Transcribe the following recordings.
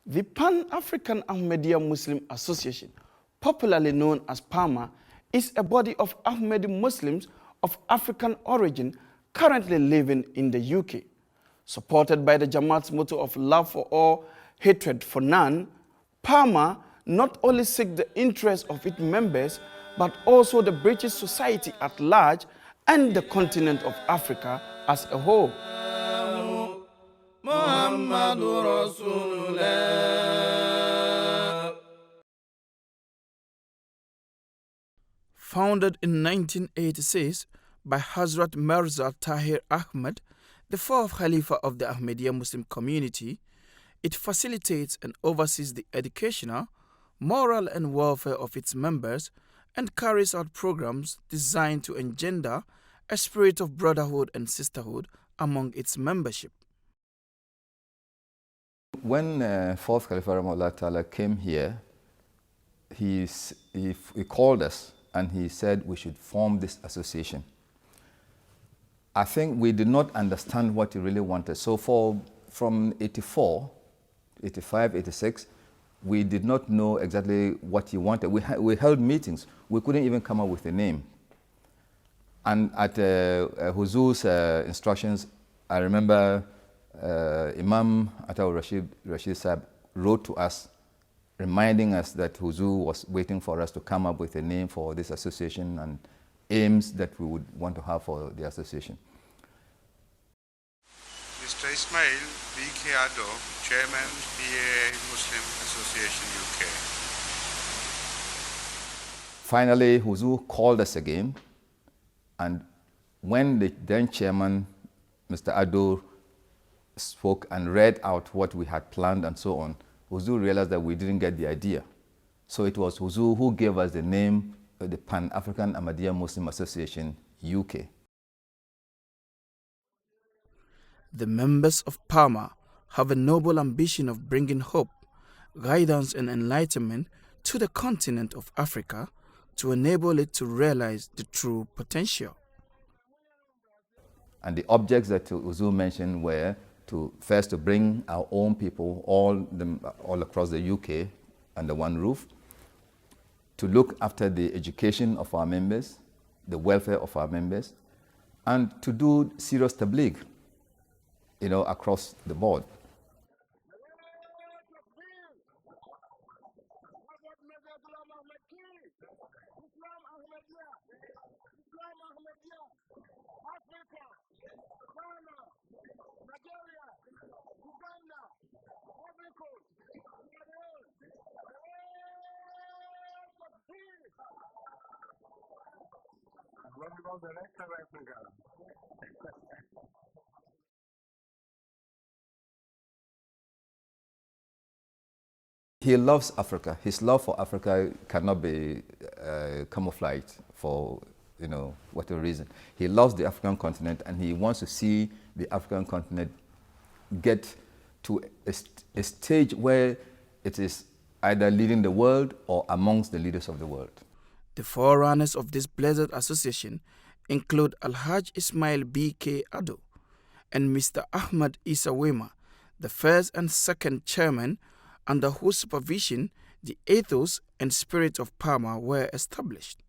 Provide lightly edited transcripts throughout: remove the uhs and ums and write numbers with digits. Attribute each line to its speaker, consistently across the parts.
Speaker 1: The Pan-African Ahmadiyya Muslim Association, popularly known as PAMA, is a body of Ahmadi Muslims of African origin currently living in the UK. Supported by the Jamaat's motto of love for all, hatred for none, PAMA not only seeks the interests of its members, but also the British society at large and the continent of Africa as a whole. Founded in 1986 by Hazrat Mirza Tahir Ahmad, the fourth Khalifa of the Ahmadiyya Muslim community, it facilitates and oversees the educational, moral and welfare of its members and carries out programs designed to engender a spirit of brotherhood and sisterhood among its membership.
Speaker 2: When fourth Khalifa Rahmahullah Ta'ala came here, he called us and he said we should form this association. I think we did not understand what he really wanted. So from 84, 85, 86, we did not know exactly what he wanted. We held meetings. We couldn't even come up with a name. And at Huzur's instructions, I remember Imam Ataur Rashid Sahib wrote to us, reminding us that Huzur was waiting for us to come up with a name for this association and aims that we would want to have for the association.
Speaker 3: Mr. Ismail B.K. Ado, Chairman, PA Muslim Association UK.
Speaker 2: Finally, Huzur called us again, and when the then chairman, Mr. Ado, spoke and read out what we had planned and so on, Huzur realized that we didn't get the idea. So it was Huzur who gave us the name of the Pan-African Ahmadiyya Muslim Association UK.
Speaker 1: The members of PAMA have a noble ambition of bringing hope, guidance and enlightenment to the continent of Africa to enable it to realize the true potential.
Speaker 2: And the objects that Huzur mentioned were first to bring our own people, all across the UK under one roof, to look after the education of our members, the welfare of our members, and to do serious tabligh, across the board. He loves Africa. His love for Africa cannot be camouflaged for whatever reason. He loves the African continent and he wants to see the African continent get to a stage where it is either leading the world or amongst the leaders of the world.
Speaker 1: The forerunners of this blessed association include Alhaj Ismail B.K. Ado and Mr. Ahmad Isa Wema, the first and second chairman, under whose supervision the ethos and spirit of PAMA were established.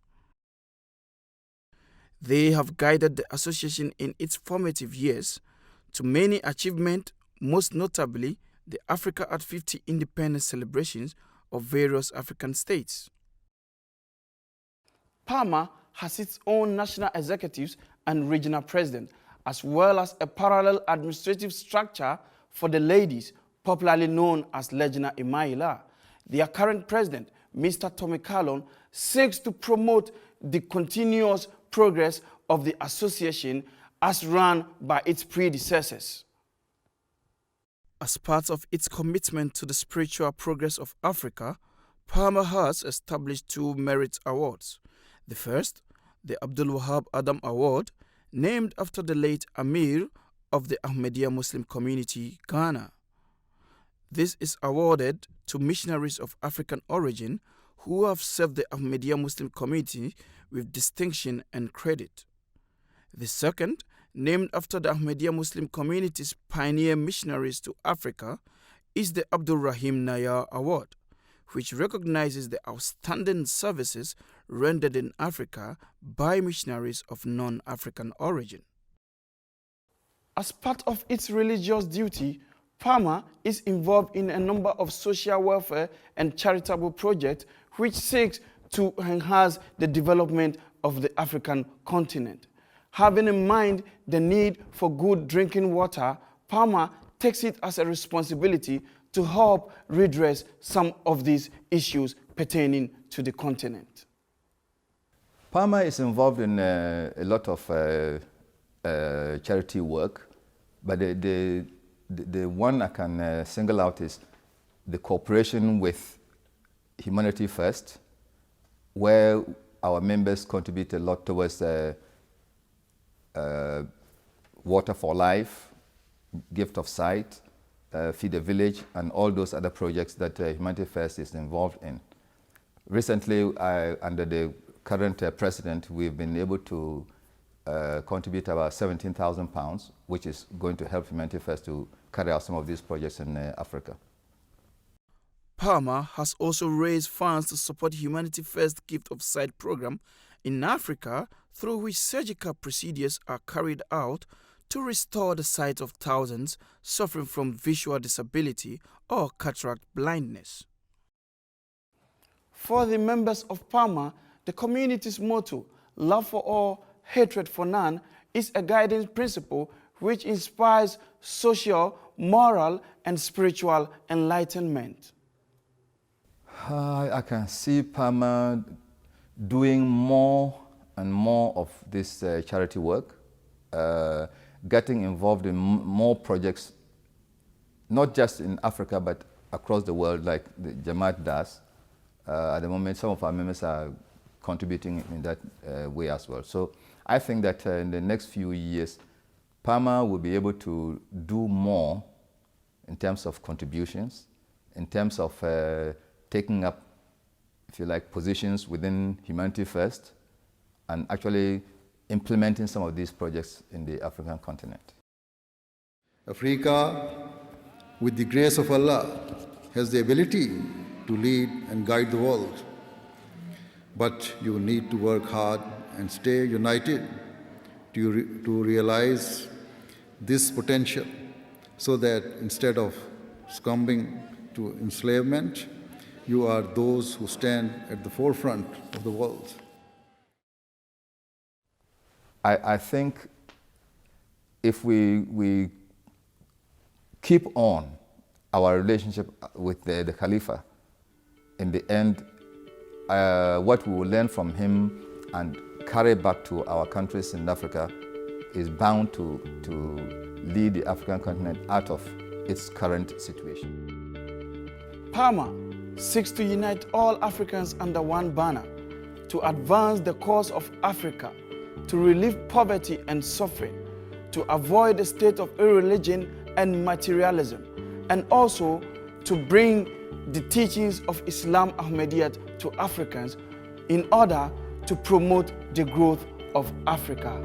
Speaker 1: They have guided the association in its formative years to many achievements, most notably the Africa at 50 independence celebrations of various African states. PAMA has its own national executives and regional president, as well as a parallel administrative structure for the ladies, popularly known as Lejna Imaila. Their current president, Mr. Tommy Carlon, seeks to promote the continuous progress of the association as run by its predecessors. As part of its commitment to the spiritual progress of Africa, PAMA has established 2 merit awards. The first, the Abdul Wahab Adam Award, named after the late Amir of the Ahmadiyya Muslim community, Ghana. This is awarded to missionaries of African origin who have served the Ahmadiyya Muslim community with distinction and credit. The second, named after the Ahmadiyya Muslim community's pioneer missionaries to Africa, is the Abdul Rahim Nayar Award, which recognizes the outstanding services rendered in Africa by missionaries of non-African origin. As part of its religious duty, PAMA is involved in a number of social welfare and charitable projects which seeks to enhance the development of the African continent. Having in mind the need for good drinking water, PAMA takes it as a responsibility to help redress some of these issues pertaining to the continent.
Speaker 2: PAMA is involved in a lot of charity work, but the one I can single out is the cooperation with Humanity First, where our members contribute a lot towards Water for Life, Gift of Sight, Feed a Village, and all those other projects that Humanity First is involved in. Recently, under the current president, we've been able to contribute about £17,000, which is going to help Humanity First to carry out some of these projects in Africa.
Speaker 1: PAMA has also raised funds to support Humanity First Gift of Sight program in Africa, through which surgical procedures are carried out to restore the sight of thousands suffering from visual disability or cataract blindness. For the members of PAMA, the community's motto, love for all, hatred for none, is a guiding principle which inspires social, moral, and spiritual enlightenment.
Speaker 2: I can see PAMA doing more and more of this charity work, getting involved in more projects, not just in Africa, but across the world, like the Jamaat does. At the moment, some of our members are contributing in that way as well. So I think that in the next few years, PAMA will be able to do more in terms of contributions, in terms of taking up, if you like, positions within Humanity First, and actually implementing some of these projects in the African continent.
Speaker 4: Africa, with the grace of Allah, has the ability to lead and guide the world. But you need to work hard and stay united to realize this potential, so that instead of succumbing to enslavement, you are those who stand at the forefront of the world.
Speaker 2: I think if we keep on our relationship with the Khalifa, in the end, what we will learn from him and carry back to our countries in Africa is bound to lead the African continent out of its current situation.
Speaker 1: PAMA seeks to unite all Africans under one banner, to advance the cause of Africa, to relieve poverty and suffering, to avoid a state of irreligion and materialism, and also to bring the teachings of Islam Ahmadiyya to Africans in order to promote the growth of Africa.